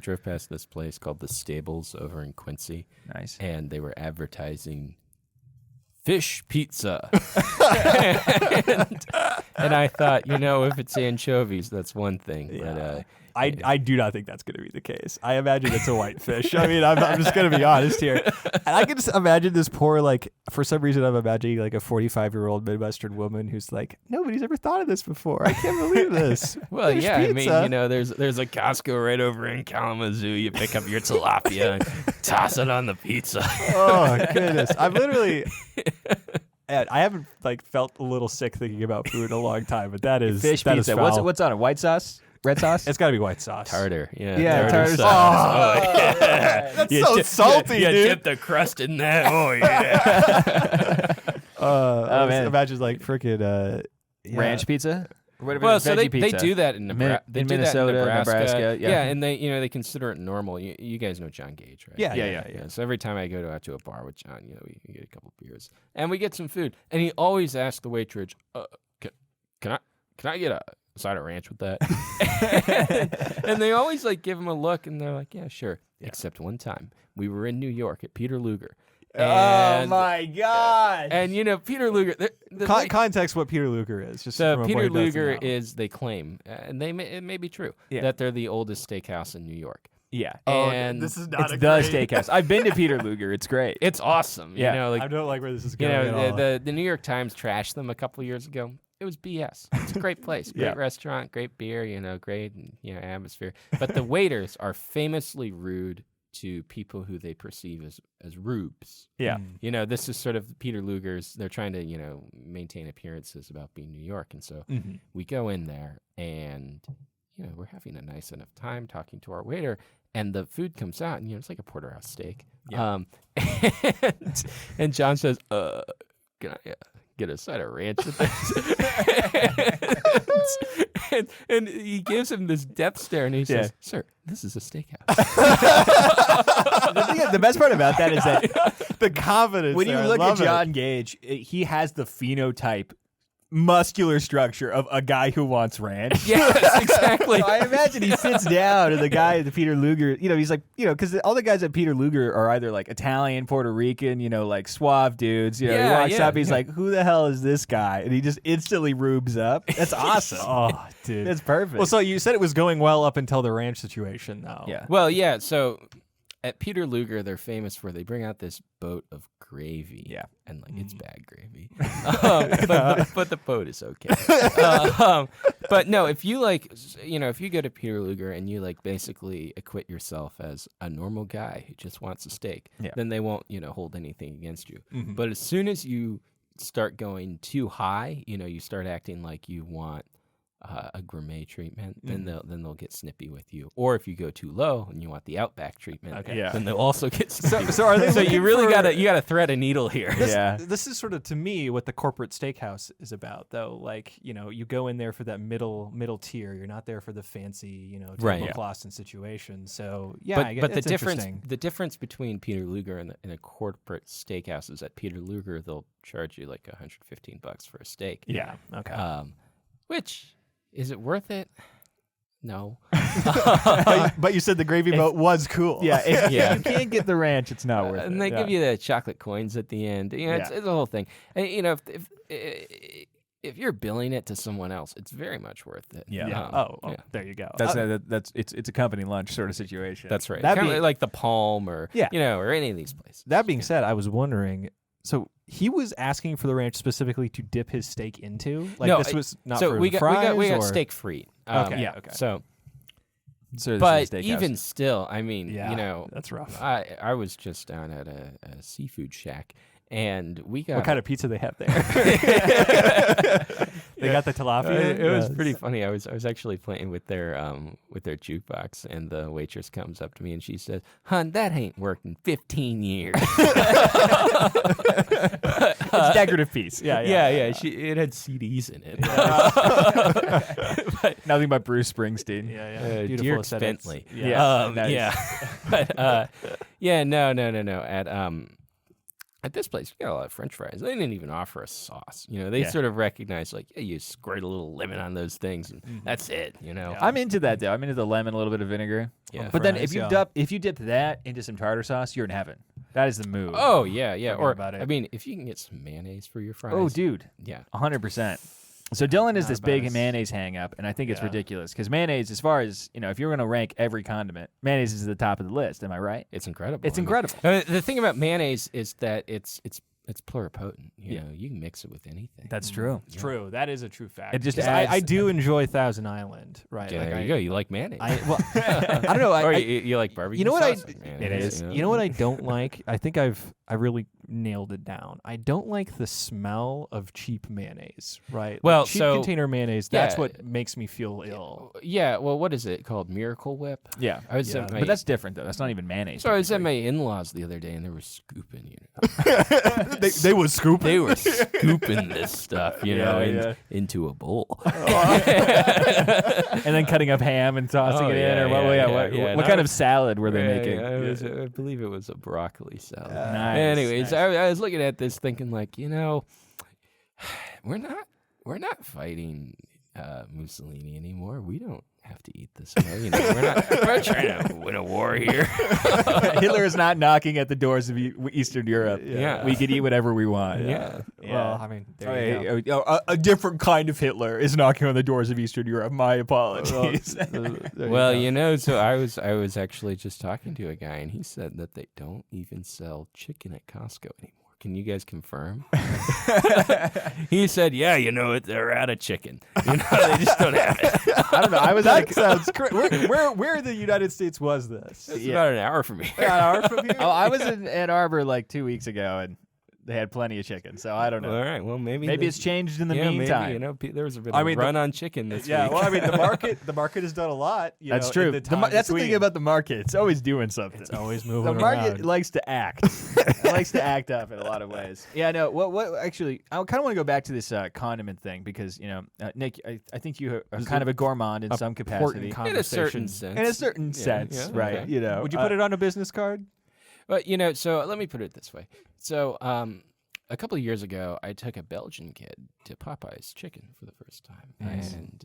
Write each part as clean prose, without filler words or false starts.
drove past this place called The Stables over in Quincy. Nice. And they were advertising fish pizza. and I thought, if it's anchovies, that's one thing. Yeah. But I do not think that's going to be the case. I imagine it's a white fish. I mean, I'm just going to be honest here. And I can just imagine this poor, for some reason, I'm imagining a 45-year-old Midwestern woman who's like, nobody's ever thought of this before. I can't believe this. Well, Fish yeah, pizza. I mean, there's a Costco right over in Kalamazoo. You pick up your tilapia and toss it on the pizza. Oh, goodness. I'm literally... I haven't felt a little sick thinking about food in a long time, but that is Fish that pizza. Is foul. What's on it? White sauce? Red sauce? It's got to be white sauce. Tartar, yeah. Yeah, tartar sauce. Oh, yeah. That's so salty, you dude. dip the crust in that. Oh, yeah. Man. Imagine freaking Ranch pizza? Well, so they pizza? do that in Nebraska. In Minnesota, Nebraska. Yeah, and they consider it normal. You guys know John Gage, right? Yeah. So every time I go out to a bar with John, we get a couple beers and we get some food, and he always asks the waitress, "Can I get a side of ranch with that?" And they always give him a look, and they're like, "Yeah, sure." Yeah. Except one time, we were in New York at Peter Luger. Oh my gosh! And Peter Luger. Context: what Peter Luger is. Just so from a Peter boy who doesn't Luger know. is, they claim, and it may be true, that they're the oldest steakhouse in New York. Yeah. And this is not it's the steakhouse. I've been to Peter Luger. It's great. It's awesome. Yeah. I don't like where this is going at all. the New York Times trashed them a couple years ago. It was BS. It's a great place, great restaurant, great beer, great atmosphere. But the waiters are famously rude to people who they perceive as rubes. Yeah. This is sort of Peter Luger's. They're trying to maintain appearances about being New York, and so we go in there and we're having a nice enough time talking to our waiter, and the food comes out, and it's like a porterhouse steak. Yeah. And John says, "Can I get a side of ranch with this?" and he gives him this death stare, and he says, "Sir, this is a steakhouse." The best part about that is that the confidence. when you there, I look at love it. John Gage, he has the phenotype, muscular structure of a guy who wants ranch. Yes, exactly. So I imagine he sits down and the guy at the Peter Luger, he's like, because all the guys at Peter Luger are either Italian, Puerto Rican, suave dudes. He walks up, he's like, who the hell is this guy? And he just instantly rubes up. That's awesome. Oh, dude. That's perfect. Well, so you said it was going well up until the ranch situation, though. Yeah. Well, yeah. So at Peter Luger, they're famous for they bring out this boat of gravy. Yeah. And it's bad gravy. But the boat is okay. But no, if you if you go to Peter Luger and you basically acquit yourself as a normal guy who just wants a steak, then they won't hold anything against you. Mm-hmm. But as soon as you start going too high, you start acting like you want a gourmet treatment, then they'll get snippy with you. Or if you go too low and you want the Outback treatment, then they'll also get snippy. So are they? So you really for... gotta thread a needle here. This is sort of, to me, what the corporate steakhouse is about, though. You go in there for that middle tier. You're not there for the fancy, tablecloths and situation. So I get, but it's the difference between Peter Luger and a corporate steakhouse is that Peter Luger, they'll charge you $115 for a steak. Yeah. Okay. Which, is it worth it? No. But you said the gravy boat was cool. Yeah, if you can't get the ranch, it's not worth it. And they give you the chocolate coins at the end. It's a whole thing. And, if you're billing it to someone else, it's very much worth it. Yeah. There you go. That's it's a company lunch sort of situation. That's right. That'd Kind be- of like the Palm or or any of these places. That being said, I was wondering. So he was asking for the ranch specifically to dip his steak into. This was not so for we the got fries, or... steak free. Okay. So, So but even still, I mean, that's rough. I was just down at a seafood shack, and we got What kind of pizza they have there? They got the tilapia. It was pretty funny. I was actually playing with their jukebox, and the waitress comes up to me and she says, "Hun, that ain't worked in 15 years." It's decorative piece. Yeah. It had CDs in it. But nothing but Bruce Springsteen. Beautiful Dirk aesthetics. Bentley. Yeah. Nice. But no. At at this place, we got a lot of French fries. They didn't even offer us sauce. They sort of recognized, like, yeah, you squirt a little lemon on those things, and that's it. Yeah. I'm into that though. I'm into the lemon, a little bit of vinegar. Yeah. But then if you dip that into some tartar sauce, you're in heaven. That is the move. Oh yeah. Or about it. I mean, if you can get some mayonnaise for your fries. Oh, dude. Yeah. 100%. So Dylan is Not this a big bonus. mayonnaise hang up, and I think it's ridiculous because mayonnaise, as far as if you're going to rank every condiment, mayonnaise is at the top of the list. Am I right? It's incredible. It's incredible. The thing about mayonnaise is that it's pluripotent. You know, you can mix it with anything. That's true. It's true. That is a true fact. It just 'Cause adds- I do enjoy Thousand Island, right? Yeah, Like, there you go. You like mayonnaise. I don't know. Or you like barbecue You know what sauce with It mayonnaise, is. You know what I don't like? I think I really nailed it down. I don't like the smell of cheap mayonnaise, right? Well, Like cheap so- container mayonnaise, that's yeah. what makes me feel ill. Yeah. Well, what is it called? Miracle Whip. Yeah. I was at my, But that's different, though. That's not even mayonnaise. so I was at my in-laws the other day, and they were scooping. They would scoop They were scooping this stuff, into a bowl. And then cutting up ham and tossing Oh, it in, yeah, or what? yeah. What kind of salad were they making? I believe it was a broccoli salad. Nice, Anyways, nice. I was looking at this thinking, like, we're not fighting Mussolini anymore. We don't have to eat this way. We're not trying to win a war here. Hitler is not knocking at the doors of Eastern Europe. Yeah. We can eat whatever we want. Yeah. Well, I mean, there you go. A different kind of Hitler is knocking on the doors of Eastern Europe. My apologies. Well, so I was actually just talking to a guy, and he said that they don't even sell chicken at Costco anymore. Can you guys confirm? He said, yeah, they're out of chicken. They just don't have it. I don't know. I was That sounds great. Where in the United States was this? It's about an hour from here. An hour from here? Oh, I was in Ann Arbor like 2 weeks ago, and they had plenty of chicken. So I don't know. All right. Well, maybe Maybe it's changed in the meantime. Maybe, there was a bit of a run on chicken this week. Well, I mean, the market has done a lot. That's in true. the time That's the thing between. about the market. It's always doing something. It's always moving The market around. likes to act. It likes to act up in a lot of ways. Yeah, no. What actually, I kind of want to go back to this condiment thing because Nick, I think you are kind of a gourmand in some capacity. In a certain Conversation. sense. In a certain sense, yeah, right? okay. Would you put it on a business card? But so let me put it this way. So a couple of years ago, I took a Belgian kid to Popeye's Chicken for the first time, and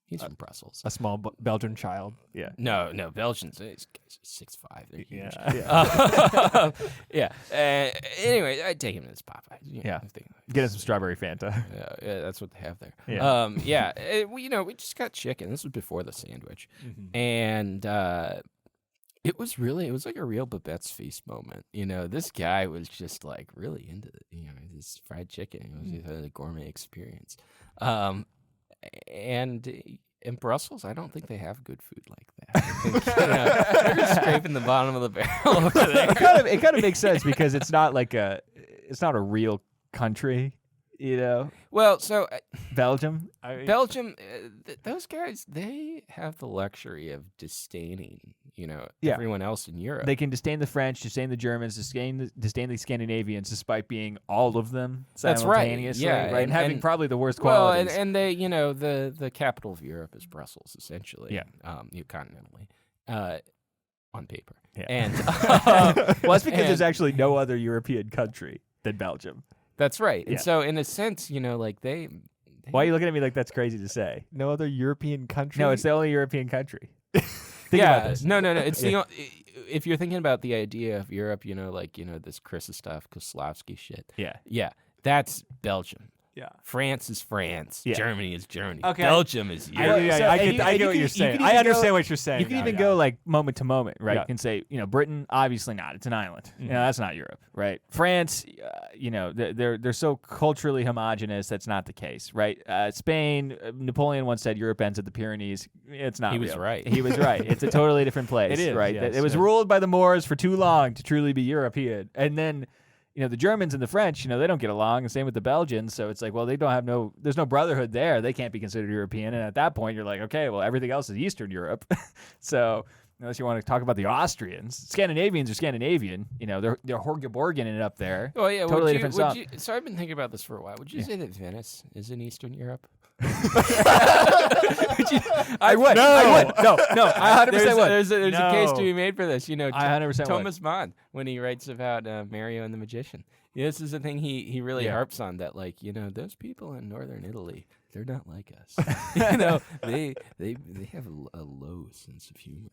he's from Brussels. A small Belgian child. Yeah. No, Belgians. These guys are 6'5". They're huge. Yeah. Anyway, I take him to this Popeyes. Yeah. Get us some strawberry Fanta. Yeah, that's what they have there. Yeah. We just got chicken. This was before the sandwich, and it was like a real Babette's Feast moment. This guy was just like really into this fried chicken. It was just a gourmet experience. And in Brussels, I don't think they have good food like that. I think, they're just scraping the bottom of the barrel over there. It kind of makes sense because it's not a real country, Well, so Belgium. Belgium, those guys, they have the luxury of disdaining, everyone else in Europe. They can disdain the French, disdain the Germans, disdain the Scandinavians, despite being all of them That's right. simultaneously. Yeah, right, and having and- probably the worst Well, qualities. and they, the capital of Europe is Brussels, essentially. Yeah. Continentally, on paper. Yeah. And well, that's because and- there's actually no other European country than Belgium. that's right. Yeah. And so, in a sense, like they Why are you looking at me like that's crazy to say? No other European country? No, it's the only European country. Think about this. No. It's if you're thinking about the idea of Europe, this Krzysztof shit. Yeah. That's Belgium. Yeah. France is France. Yeah. Germany is Germany. Okay. Belgium is Europe. I get what you're saying. I understand what you're saying. You can now, even yeah. go like moment to moment, right? Yeah. You can say, Britain, obviously not. It's an island. That's not Europe, right? France, they're so culturally homogenous. That's not the case, right? Spain, Napoleon once said Europe ends at the Pyrenees. It's not. He was real. right. He was right. It's a totally different place. It is, right. yes, It was yeah. ruled by the Moors for too long to truly be European, and then. The Germans and the French, they don't get along. And same with the Belgians. So it's like, well, they don't have there's no brotherhood there. They can't be considered European. And at that point, you're like, okay, well, everything else is Eastern Europe. So Unless you want to talk about the Austrians. Scandinavians are Scandinavian. You know, they're Horgeborgen it up there. Oh yeah, totally different song. So I've been thinking about this for a while. Would you say that Venice is in Eastern Europe? I would. No, I 100% would. There's a case to be made for this. You know, I 100% Thomas Mann, when he writes about Mario and the Magician. This is the thing he really harps on, that, like, you know, those people in northern Italy, they're not like us. You know, they have a low sense of humor.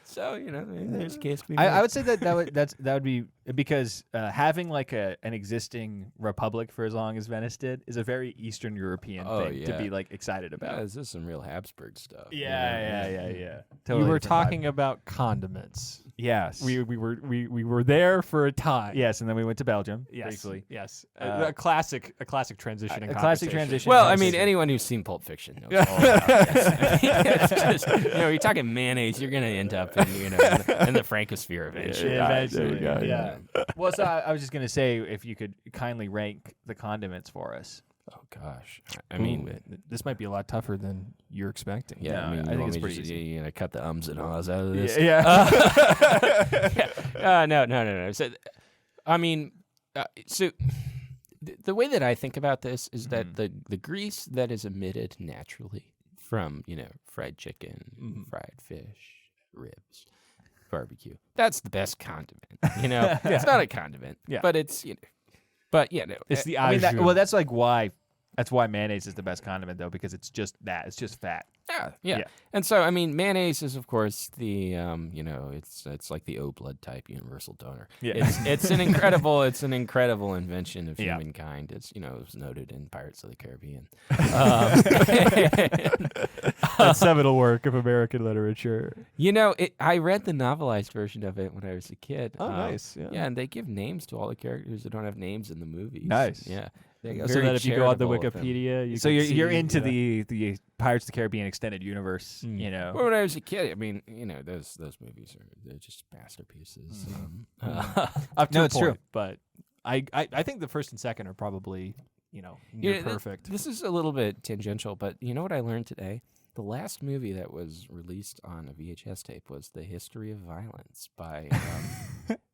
So, you know, there's a case to be made. I would say that would be because having like an existing republic for as long as Venice did is a very Eastern European thing to be like excited about. Yeah, this is some real Habsburg stuff. Yeah. You were talking about condiments. Yes. We were there for a time. Yes, and then we went to Belgium. Yes. Briefly. Yes. A classic transition. A classic transition. Well, I mean, anyone who's seen Pulp Fiction knows all about this. It's just, you know, you're talking mayonnaise, you're gonna end up in the Francosphere eventually. Yeah. Well, so I was just gonna say, if you could kindly rank the condiments for us. Oh gosh, I mean, this might be a lot tougher than you're expecting. Yeah, No, I mean, I think it's pretty easy. You know, cut the ums and ahs out of this. No. So, I mean, so the way that I think about this is that the grease that is emitted naturally from, you know, fried chicken, fried fish, ribs, barbecue, that's the best condiment. You know, it's not a condiment, but it's, you know, but yeah, no, It's the I mean, au jus. that's like why. That's why mayonnaise is the best condiment, though, because it's just that. It's just fat. Yeah. And so, I mean, mayonnaise is, of course, the, you know, it's like the O blood type universal donor. Yeah. It's an incredible invention of humankind. It's, you know, it was noted in Pirates of the Caribbean. That seminal work of American literature. You know, I read the novelized version of it when I was a kid. Oh, nice. Yeah, and they give names to all the characters that don't have names in the movies. Nice. Yeah. So that if you go on the Wikipedia, you So can you're see, into the Pirates of the Caribbean extended universe, you know. Well, when I was a kid, I mean, you know, those movies they're just masterpieces. Up to No, a it's point, true. But I think the first and second are probably, you know, near perfect. This is a little bit tangential, but you know what I learned today? The last movie that was released on a VHS tape was The History of Violence by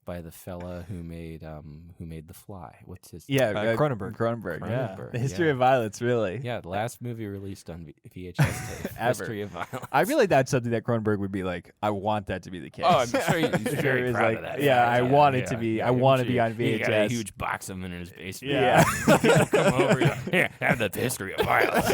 by the fella who made The Fly. What's his name? Cronenberg. Yeah. The History of Violence, really. Yeah, the last movie released on VHS tape. History of Violence. I feel like that's something that Cronenberg would be like, I want that to be the case. Oh, I'm sure he's very He's proud like, of that. yeah, I want it to be. I want to be on VHS. He got a huge box of them in his basement. Yeah. Come over here. Have the History of Violence.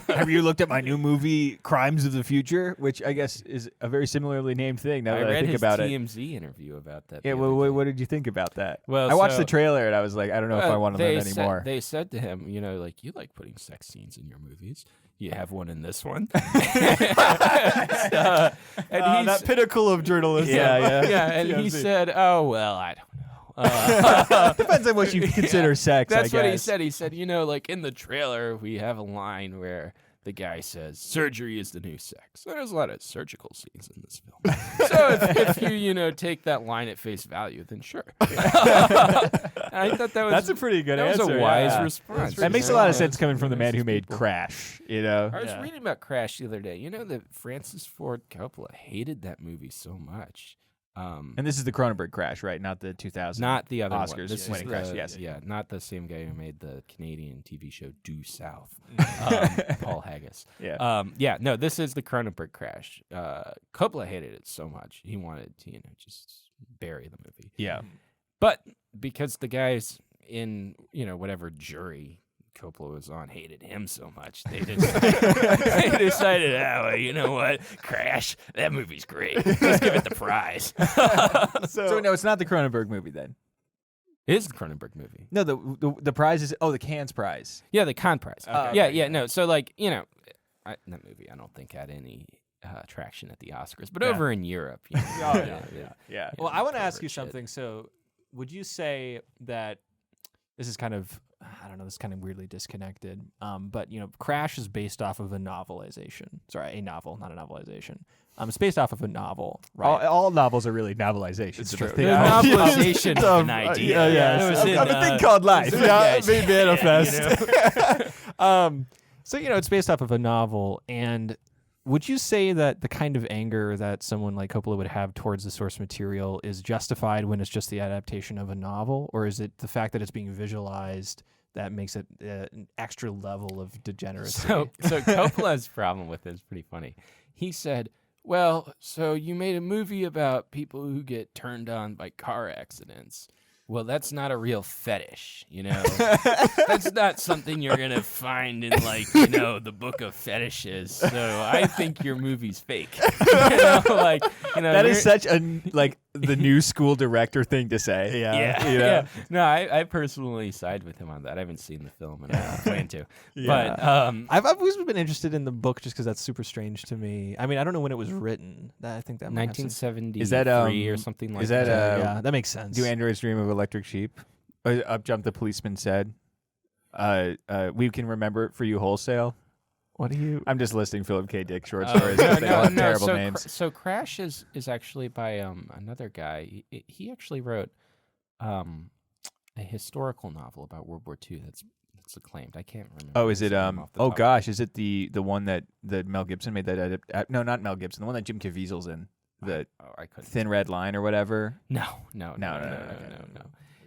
Have you looked at my new movie, Crimes of the Future, which I guess is a very similarly named thing now that I think about it. I read his TMZ interview about that. Yeah, well, what did you think about that? Well, I watched the trailer and I was like, I don't know if I want to learn anymore. They said to him, you know, like, you like putting sex scenes in your movies. You have one in this one. And that pinnacle of journalism. Yeah. And he said, oh, well, I don't know. Depends on what you consider sex, That's I what he guess. said. He said, you know, like in the trailer, we have a line where the guy says, surgery is the new sex. So there's a lot of surgical scenes in this film. So if you know, take that line at face value, then sure. I thought that's a pretty good answer. That was a wise response. That makes a lot of sense coming from the man who made Crash, you know? I was reading about Crash the other day. You know that Francis Ford Coppola hated that movie so much. And this is the Cronenberg Crash, right? Not the 2000 not the other Oscars one. This winning is Crash. the, Yes. Yeah, not the same guy who made the Canadian TV show Due South, Paul Haggis. Yeah. No, this is the Cronenberg Crash. Coppola hated it so much he wanted to, you know, just bury the movie. Yeah. But because the guys in, you know, whatever jury Coppola was on hated him so much, they decided, oh, well, you know what, Crash, that movie's great. Let's give it the prize. So no, it's not the Cronenberg movie then. It is the Cronenberg movie. No, the prize is the Cannes prize. Yeah, the Cannes prize. Okay. No. So like, you know, that movie I don't think had any traction at the Oscars, but over in Europe, you know, Yeah. Well, I want to ask you shit. something. So, would you say that this is kind of, I don't know, this is kind of weirdly disconnected, but, you know, Crash is based off of a novelization. Sorry, a novel, not a novelization. It's based off of a novel, right? All novels are really novelizations. It's of true. a thing. The novelization of an idea. Yeah. It was in, Of a thing called life. Yeah, guys. made manifest. You know? So, you know, it's based off of a novel, and would you say that the kind of anger that someone like Coppola would have towards the source material is justified when it's just the adaptation of a novel, or is it the fact that it's being visualized that makes it an extra level of degeneracy? So Coppola's problem with it is pretty funny. He said, well, so you made a movie about people who get turned on by car accidents. Well, that's not a real fetish, you know. That's not something you're gonna find in the book of fetishes. So I think your movie's fake. That is such a the new school director thing to say. Yeah. No, I personally side with him on that. I haven't seen the film and I don't plan to. Yeah. But I've always been interested in the book just because that's super strange to me. I mean, I don't know when it was written. I think that 1973 is that or something like that. Yeah, that makes sense. Do androids dream of electric sheep? Up jumped the policeman said. We can remember it for you wholesale. What do you? I'm just listing Philip K. Dick short stories. They all have terrible names. So Crash is actually by another guy. He actually wrote a historical novel about World War II that's acclaimed. I can't remember. Oh, is it is it the one that Mel Gibson made that no, not Mel Gibson, the one that Jim Caviezel's in, the I couldn't. Thin Red Line or whatever? No.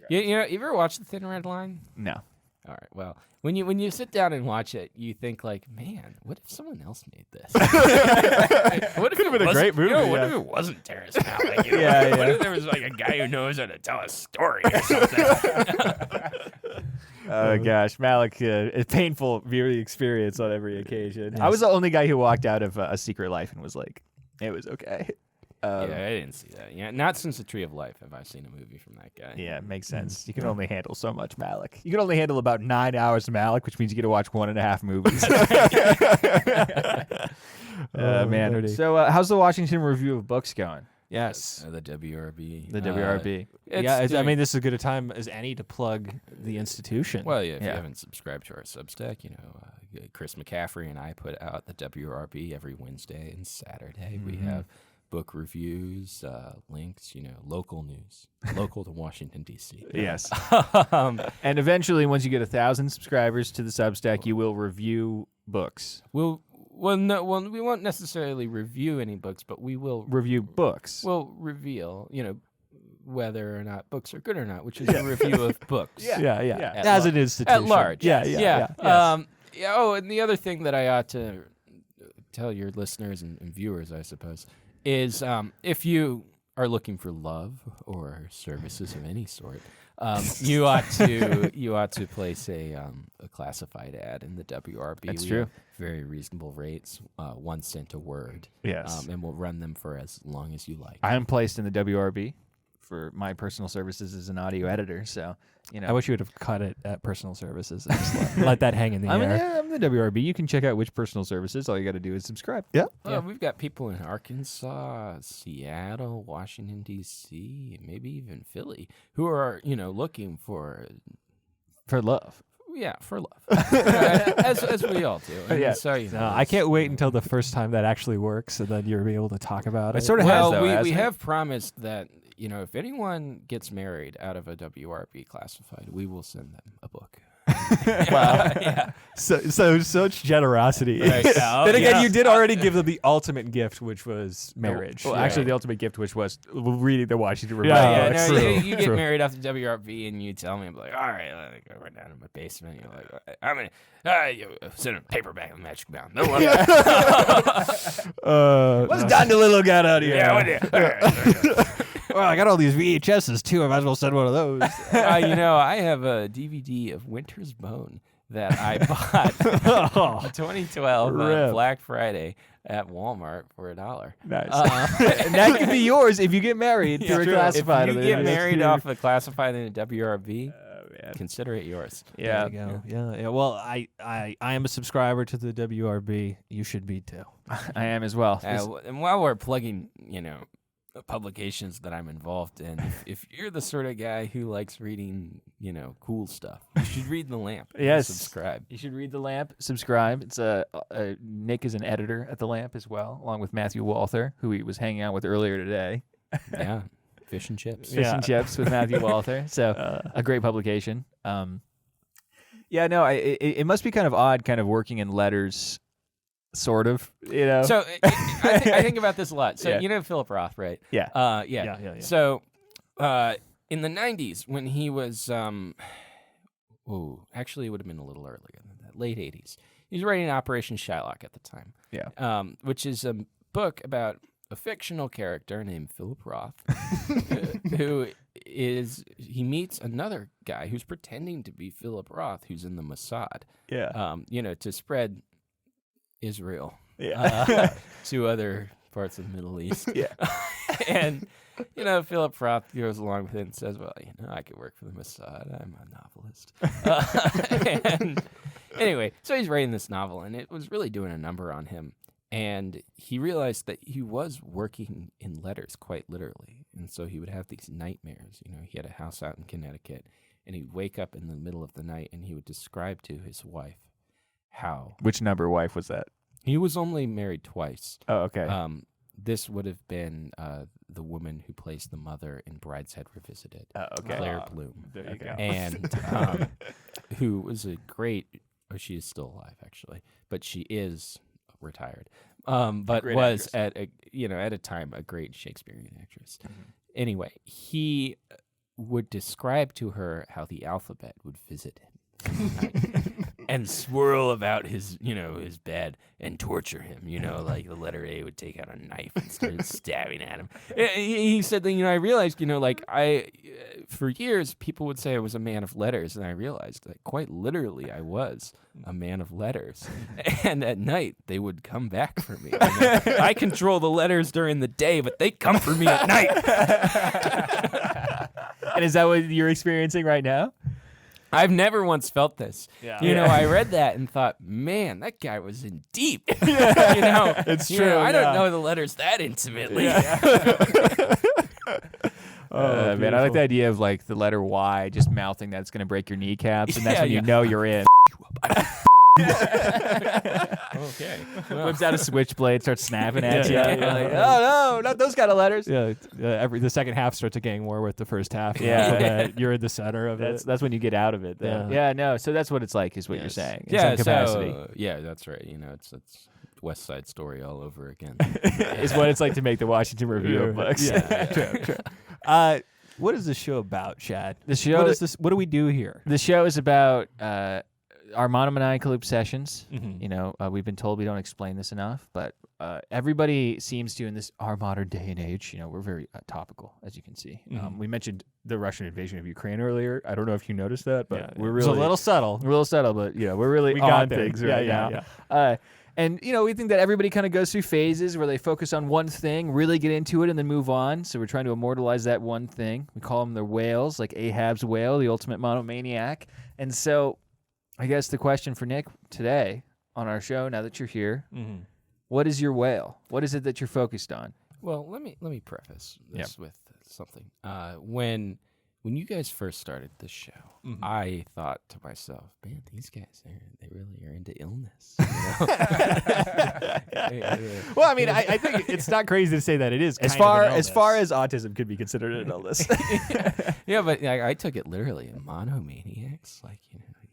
You ever watch the Thin Red Line? No. All right. Well, when you sit down and watch it, you think like, man, what if someone else made this? What if it been a great movie? What if it wasn't Terrence Malick? What if there was like a guy who knows how to tell a story or something? Oh gosh, Malick, a painful viewing experience on every occasion. Yes. I was the only guy who walked out of A Secret Life and was like, it was okay. Yeah, I didn't see that. Yeah, not since The Tree of Life have I seen a movie from that guy. Yeah, it makes sense. You can only handle so much Malick. You can only handle about 9 hours of Malick, which means you get to watch 1.5 movies. Man. Dirty. So how's the Washington Review of Books going? Yes. The WRB. The WRB. I mean, this is as good a time as any to plug the institution. Well, yeah, if you haven't subscribed to our Substack, Chris McCaffrey and I put out the WRB every Wednesday and Saturday. We have book reviews, links, local news, local to Washington, D.C. Yes. And eventually, once you get 1,000 subscribers to the Substack, you will review books. We won't necessarily review any books, but we will review books. We'll reveal, whether or not books are good or not, which is a review of books. Yeah. As an institution. At large. Yeah. Yes. And the other thing that I ought to tell your listeners and viewers, I suppose, is if you are looking for love or services of any sort, you ought to place a classified ad in the WRB. That's we true. Have very reasonable rates, 1 cent a word. Yes. And we'll run them for as long as you like. I am placed in the WRB for my personal services as an audio editor, so I wish you would have cut it at personal services and just let that hang in the air. I'm the WRB. You can check out which personal services. All you got to do is subscribe. We've got people in Arkansas, Seattle, Washington, D.C., maybe even Philly, who are, looking for love. Yeah, for love. as we all do. Yeah. So, I can't wait until the first time that actually works, and then you'll be able to talk about it. It sort of has, though, we hasn't it? have promised that, if anyone gets married out of a WRB classified, we will send them a book. Wow. Yeah. So such generosity. Right. Then again, you did already give them the ultimate gift, which was marriage. Well, actually, the ultimate gift, which was reading the Washington Review. You get married off the WRB, and you tell me, I'm like, all right, let me go right down to my basement. You're like, I'm going to send a paperback of Magic Bound. No one. What's Don DeLillo got out here? Yeah, what do you? Well, I got all these VHSs too. I might as well send one of those. I have a DVD of Winter's Bone that I bought in 2012 on Black Friday at Walmart for $1. Nice. And that could be yours if you get married through a classified. If you get married off a classified in a WRB, consider it yours. Yeah. There you go. Yeah. Well, I am a subscriber to the WRB. You should be too. I am as well. And while we're plugging, publications that I'm involved in, if you're the sort of guy who likes reading, cool stuff, you should read The Lamp. Yes. Subscribe. You should read The Lamp. Subscribe. It's Nick is an editor at The Lamp as well, along with Matthew Walther, who he was hanging out with earlier today. Yeah. Fish and Chips. Fish and Chips with Matthew Walther. So a great publication. It must be kind of odd kind of working in letters Sort of, you know. So I think about this a lot. So Yeah. you know Philip Roth, right? Yeah. Yeah. So in the 90s, when he was, actually it would have been a little earlier than that, late 80s. He was writing Operation Shylock at the time. Yeah. Which is a book about a fictional character named Philip Roth, he meets another guy who's pretending to be Philip Roth, who's in the Mossad. Yeah. To spread Israel to other parts of the Middle East. Yeah. And, Philip Roth goes along with it and says, well, I could work for the Mossad. I'm a novelist. And anyway, so he's writing this novel, and it was really doing a number on him. And he realized that he was working in letters quite literally. And so he would have these nightmares. He had a house out in Connecticut, and he'd wake up in the middle of the night, and he would describe to his wife how... Which number wife was that? He was only married twice. Oh, okay. This would have been the woman who plays the mother in Brideshead Revisited, okay. Claire Bloom. There you go. And who was a great... Oh, she is still alive, actually. But she is... retired, but was actress. At a time a great Shakespearean actress. Mm-hmm. Anyway, he would describe to her how the alphabet would visit him and swirl about his bed and torture him. Like the letter A would take out a knife and start stabbing at him. He said that I realized for years people would say I was a man of letters, and I realized that quite literally I was a man of letters. And at night they would come back for me. I control the letters during the day, but they come for me at night. And is that what you're experiencing right now? I've never once felt this. Yeah. I read that and thought, man, that guy was in deep. It's true. I don't know the letters that intimately. Yeah. Man, I like the idea of like the letter Y just mouthing that it's going to break your kneecaps, and that's when you know you're in. Okay. Whips out a switchblade, starts snapping at you. You're like, oh no, not those kind of letters. Yeah, the second half starts to gang war with the first half. Yeah. You're in the center of it. That's when you get out of it. Though. Yeah, no. So that's what it's like, is what you're saying. In Yeah, some capacity. That's right. It's West Side Story all over again. Is what it's like to make the Washington Review of books. Yeah, true. What is the show about, Shad? The show. What do we do here? The show is about our monomaniacal obsessions. Mm-hmm. We've been told we don't explain this enough, but everybody seems to, in our modern day and age, we're very topical, as you can see. Mm-hmm. We mentioned the Russian invasion of Ukraine earlier. I don't know if you noticed that, but we're it's really a little subtle. But we're really on things right now. And, we think that everybody kind of goes through phases where they focus on one thing, really get into it, and then move on. So we're trying to immortalize that one thing. We call them the whales, like Ahab's whale, the ultimate monomaniac. And so I guess the question for Nick today on our show, now that you're here, what is your whale? What is it that you're focused on? Well, let me preface this with something. When you guys first started this show, I thought to myself, man, these guys, they really are into illness. Well, I mean, I think it's not crazy to say that it is. As far as autism could be considered an illness. Yeah, but I took it literally. Monomaniacs,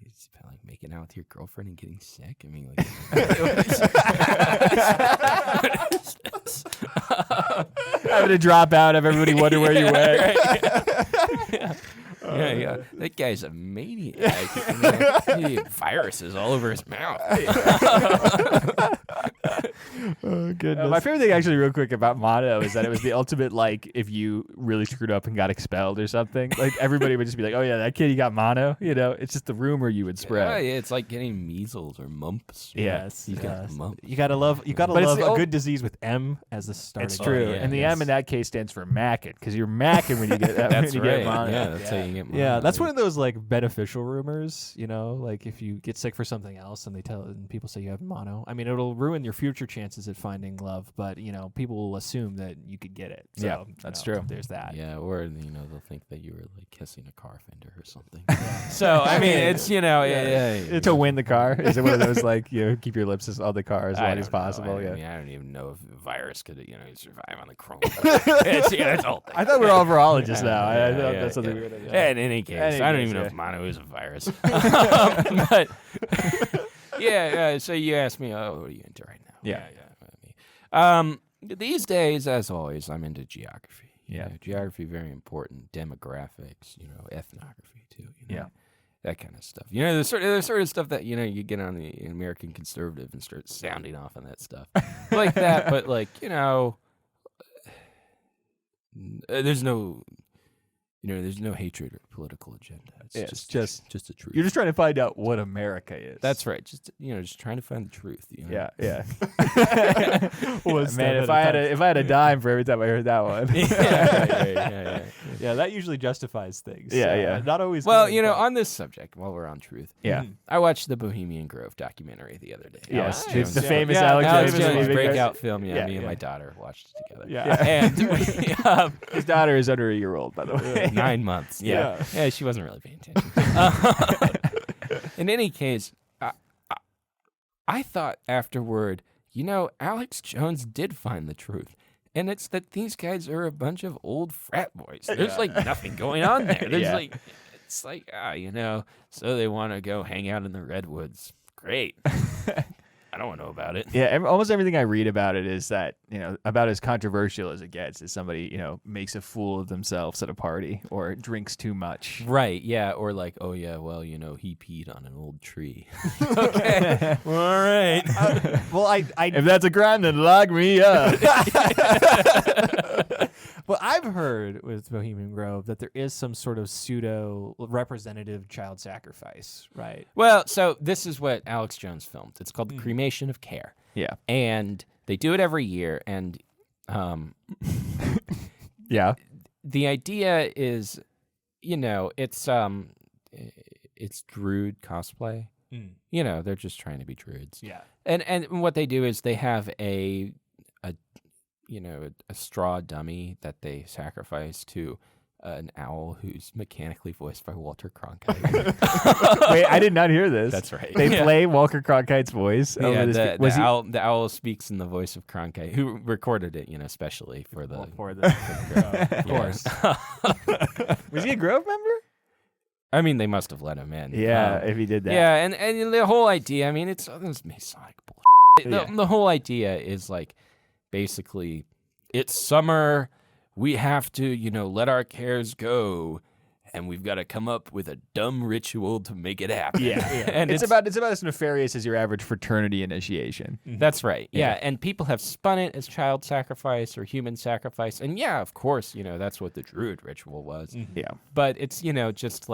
it's about making out with your girlfriend and getting sick. I mean, having to drop out, have everybody wonder where you went. Yeah. That guy's a maniac. He had viruses all over his mouth. Oh, goodness. My favorite thing, actually, real quick about mono is that it was the ultimate, if you really screwed up and got expelled or something, everybody would just be like, oh yeah, that kid, he got mono. It's just the rumor you would spread. Yeah, it's like getting measles or mumps. Yes, you got mumps. You gotta love a good disease with M as the start. It's true, and the M in that case stands for macking, because you're macking when you get that. That's when you right. Get mono. Yeah, that's how you get mono. Yeah, that's one of those beneficial rumors. If you get sick for something else and people say you have mono. I mean, it'll ruin your future chances at finding love, but people will assume that you could get it. So, yeah, that's true. There's that. Yeah, or they'll think that you were kissing a car fender or something. So I mean, it's to win the car. Is it one of those keep your lips on the car as long as possible? I don't even know if a virus could survive on the chrome. It's all. I thought we were all virologists now. I thought that's something we were. In any case, I don't even know if mono is a virus. But so you asked me, what are you into right now? These days, as always, I'm into geography. Yeah. Geography, very important. Demographics, ethnography too. Yeah. That kind of stuff. The sort of stuff that, you get on the American Conservative and start sounding off on that stuff. Like that, but there's no hatred or political agenda. It's just the truth. You're just trying to find out what America is. That's right. Just trying to find the truth. Yeah. Man, if I had a dime for every time I heard that one. Yeah, that usually justifies things. Yeah. Not always. Well, good, but- on this subject, while we're on truth, I watched the Bohemian Grove documentary the other day. Yeah, Alex the Jones' famous Alex Alex Jones' Jones breakout film. Me Yeah. and my daughter watched it together. Yeah. And His daughter is under a year old, by the way. 9 months. Yeah, she wasn't really paying attention. In any case, I thought afterward, Alex Jones did find the truth. And it's that these guys are a bunch of old frat boys. There's nothing going on there. There's so they want to go hang out in the redwoods. Great. I don't want to know about it. Yeah, almost everything I read about it is that, about as controversial as it gets is somebody, makes a fool of themselves at a party or drinks too much. Right, yeah, or he peed on an old tree. Okay, all right. Well, I if that's a crime, then lock me up. Well, I've heard with Bohemian Grove that there is some sort of pseudo representative child sacrifice, right? Well, so this is what Alex Jones filmed. It's called The Cremation of Care. Yeah. And they do it every year. And Yeah. the idea is, it's druid cosplay. They're just trying to be druids. Yeah. And what they do is they have a straw dummy that they sacrifice to an owl who's mechanically voiced by Walter Cronkite. Wait, I did not hear this. That's right. They play Walter Cronkite's voice. Yeah, the owl speaks in the voice of Cronkite, who recorded it, especially for the Of course. Was he a Grove member? I mean, they must have let him in. Yeah, if he did that. Yeah, and the whole idea, I mean, it's Masonic bullshit. The whole idea is basically, it's summer, we have to, let our cares go, and we've got to come up with a dumb ritual to make it happen. Yeah. And it's about as nefarious as your average fraternity initiation. That's right. Yeah, and people have spun it as child sacrifice or human sacrifice, and of course, that's what the Druid ritual was. Yeah. But it's, just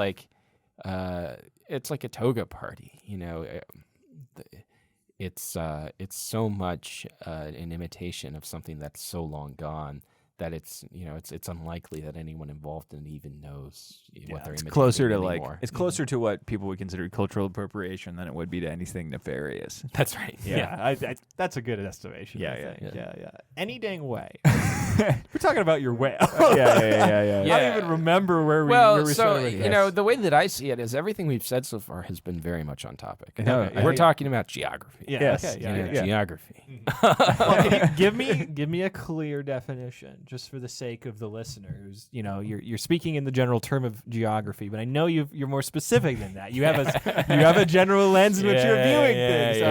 it's like a toga party, It's so much an imitation of something that's so long gone that it's unlikely that anyone involved in it even knows what they're imitating Closer to anymore. it's closer to what people would consider cultural appropriation than it would be to anything nefarious. That's right. Yeah, that's a good estimation. Yeah, I yeah, think. Yeah. Any dang way. We're talking about your whale. Yeah. I don't even remember where we started with this. the way that I see it is everything we've said so far has been very much on topic. No, We're talking about geography. Yeah, Yes. okay, Geography. Well, can you give me a clear definition, just for the sake of the listener, who's you're speaking in the general term of geography, but I know you're more specific than that. You have a general lens in which you're viewing things. So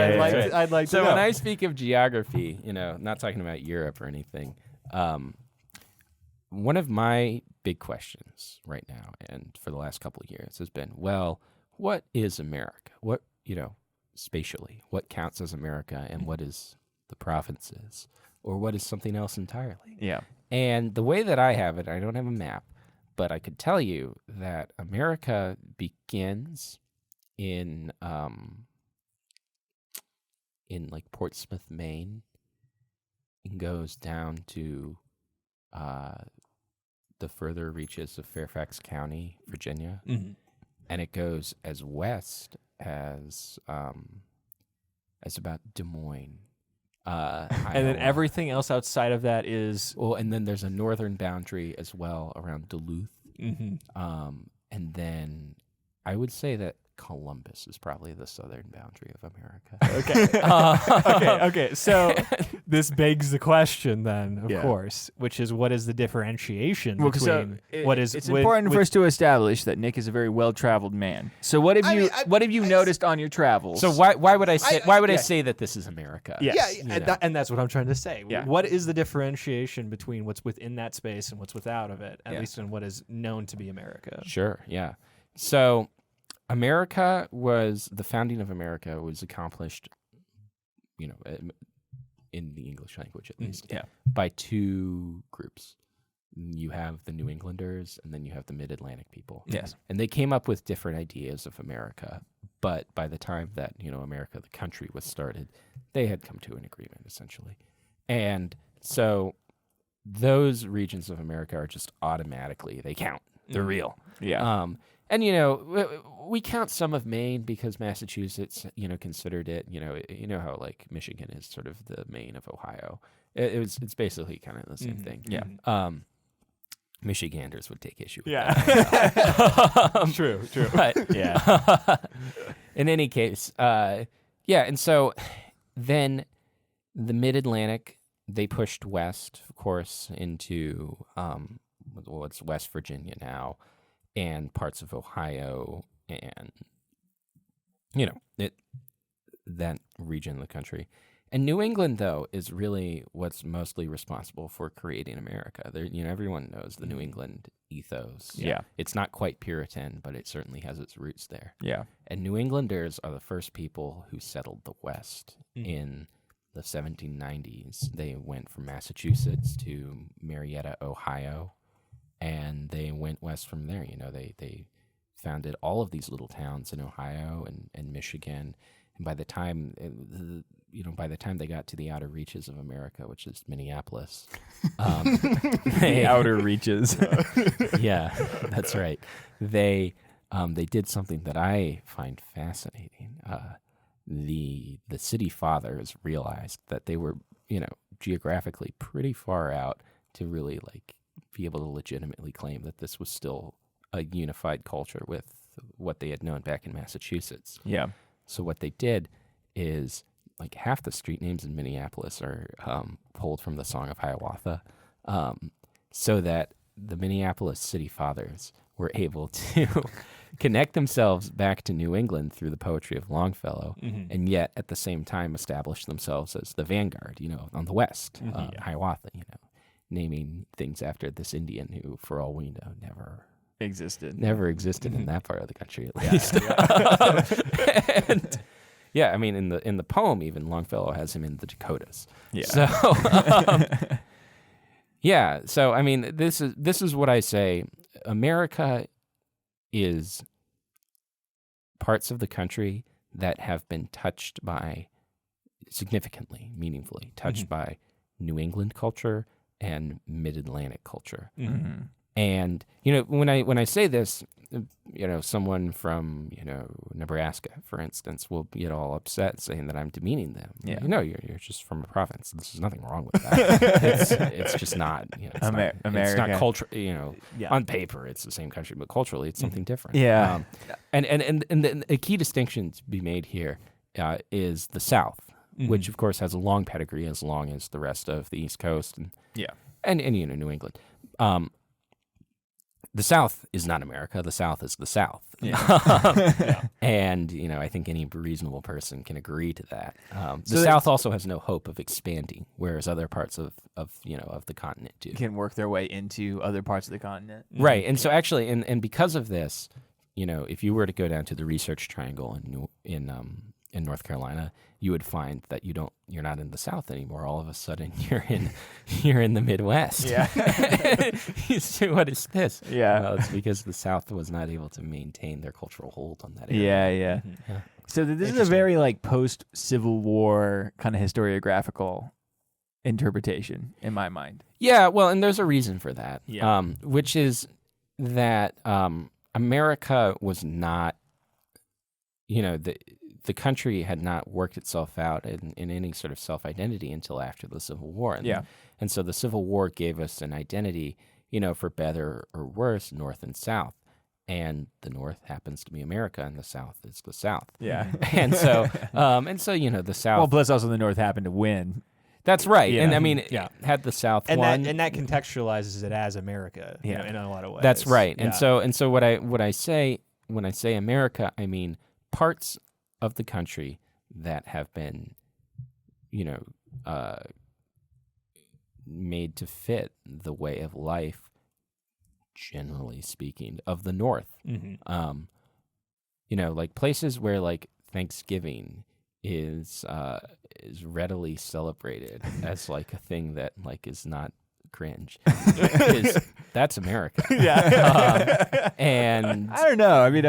I'd like to So know. when I speak of geography, not talking about Europe or anything, one of my big questions right now and for the last couple of years has been, well, what is America? What spatially, what counts as America, and what is the provinces, or what is something else entirely? Yeah. And the way that I have it, I don't have a map, but I could tell you that America begins in Portsmouth, Maine, and goes down to the further reaches of Fairfax County, Virginia, and it goes as west as about Des Moines. And then everything else outside of that is and then there's a northern boundary as well around Duluth. mm-hmm. And then I would say that Columbus is probably the southern boundary of America. Okay. Okay. So this begs the question then, of Yeah. course, which is what is the differentiation Well, between it's important for us to establish that Nick is a very well-traveled man. So what have you noticed on your travels? So why would I say I say that this is America? Yes. Yeah, And that's what I'm trying to say. Yeah. What is the differentiation between what's within that space and what's without of it, at Yeah. least in what is known to be America? Sure, yeah. So the founding of America was accomplished, in the English language at least, by two groups. You have the New Englanders, and then you have the Mid-Atlantic people. Yes. And they came up with different ideas of America, but by the time that, America, the country, was started, they had come to an agreement, essentially. And so those regions of America are just automatically, they count. They're real. Yeah. And, we count some of Maine because Massachusetts, considered it, how like Michigan is sort of the Maine of Ohio. It's basically kind of the same thing. Yeah. Michiganders would take issue with Yeah. that. True. But, Yeah. in any case, and so then the Mid-Atlantic, they pushed west, of course, into what's West Virginia now, and parts of Ohio, and that region of the country. And New England, though, is really what's mostly responsible for creating America. There, everyone knows the New England ethos. Yeah. It's not quite Puritan, but it certainly has its roots there. Yeah. And New Englanders are the first people who settled the West in the 1790s. They went from Massachusetts to Marietta, Ohio, and they went west from there. They founded all of these little towns in Ohio and Michigan. And by the time they got to the outer reaches of America, which is Minneapolis, The outer reaches. yeah, that's right. They did something that I find fascinating. The city fathers realized that they were, geographically pretty far out to really be able to legitimately claim that this was still a unified culture with what they had known back in Massachusetts. Yeah. So what they did is half the street names in Minneapolis are pulled from the Song of Hiawatha, so that the Minneapolis city fathers were able to connect themselves back to New England through the poetry of Longfellow, and yet at the same time establish themselves as the vanguard, on the West, Hiawatha, naming things after this Indian who, for all we know, never existed in that part of the country, at least. And in the poem, even Longfellow has him in the Dakotas. Yeah. So, this is what I say. America is parts of the country that have been touched by, significantly, meaningfully touched by New England culture and Mid-Atlantic culture. Mm-hmm. And, when I say this, someone from, Nebraska, for instance, will get all upset saying that I'm demeaning them. Yeah. You're just from a province. There's nothing wrong with that. it's just not, America. It's not culture, on paper, it's the same country, but culturally it's something different. Yeah. And a key distinction to be made here is the South, which of course has a long pedigree, as long as the rest of the East Coast and New England. The South is not America. The South is the South. Yeah. And, I think any reasonable person can agree to that. The South also has no hope of expanding, whereas other parts of the continent do. Can work their way into other parts of the continent. Right. And so actually, and because of this, if you were to go down to the Research Triangle in North Carolina, you would find that you're not in the South anymore. All of a sudden, you're in the Midwest. Yeah. You say, what is this? Yeah. Well, it's because the South was not able to maintain their cultural hold on that area. Yeah. So this is a very post-Civil War kind of historiographical interpretation in my mind. Yeah. Well, and there's a reason for that. Yeah. Which is that America was not, the country had not worked itself out in any sort of self-identity until after the Civil War. And so the Civil War gave us an identity, for better or worse, North and South. and the North happens to be America, and the South is the South. Yeah. And so the South. Well, plus also the North happened to win. That's right. Yeah. And I mean, had the South won, that contextualizes it as America, in a lot of ways. That's right. Yeah. And so what I say when I say America, I mean parts of the country that have been, made to fit the way of life, generally speaking, of the North. Mm-hmm. Like places where like Thanksgiving is readily celebrated as like a thing that like is not cringe. That's America. Yeah. And I don't know. I mean,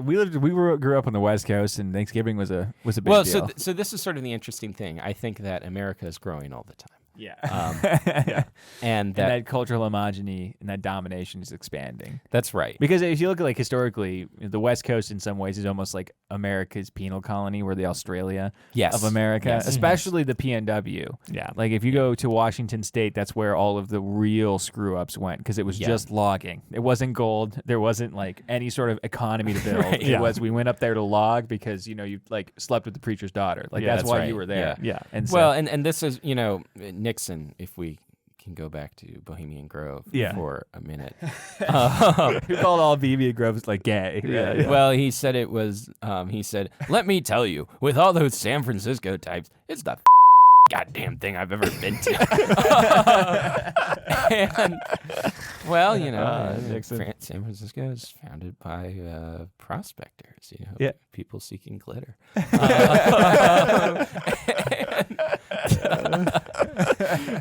we grew up on the West Coast, and Thanksgiving was a big well, deal. so this is sort of the interesting thing. I think that America is growing all the time. Yeah. And that cultural homogeny and that domination is expanding. That's right. Because if you look at like historically, the West Coast in some ways is almost like America's penal colony. We're the Australia of America, Yes. especially the PNW. Yeah. Like if you go to Washington State, that's where all of the real screw ups went because it was just logging. It wasn't gold. There wasn't like any sort of economy to build. Right. It was we went up there to log because you like slept with the preacher's daughter. Like that's why you were there. Yeah. And so, well, and this is Nixon, if we can go back to Bohemian Grove for a minute. who called all Bohemian Groves like gay? Yeah. Well, he said it was, he said, let me tell you, with all those San Francisco types, it's the goddamn thing I've ever been to. And, well, San Francisco is founded by prospectors, people seeking glitter.